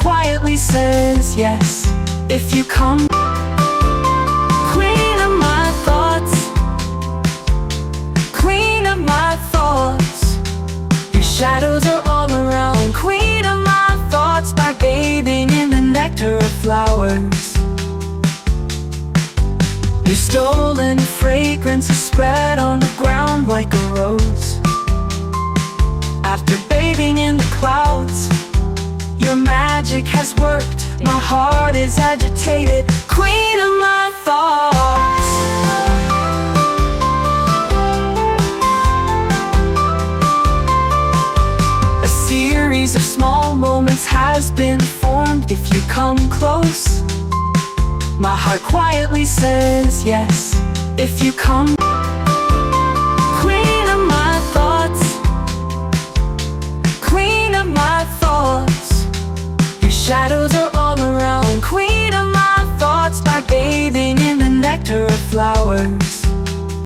quietly says yes if you come. Queen of my thoughts, queen of my thoughts. Your shadows are all around. Queen of my thoughts, by bathing in the nectar of flowers. Your stolen fragrance is spread on the ground like a rose. After bathing in the clouds, your magic has worked. My heart is agitated. Queen of my thoughts. A series of small moments has been formed. If you come close, my heart quietly says yes if you come. Queen of my thoughts, queen of my thoughts. Your shadows are all around. Queen of my thoughts, by bathing in the nectar of flowers.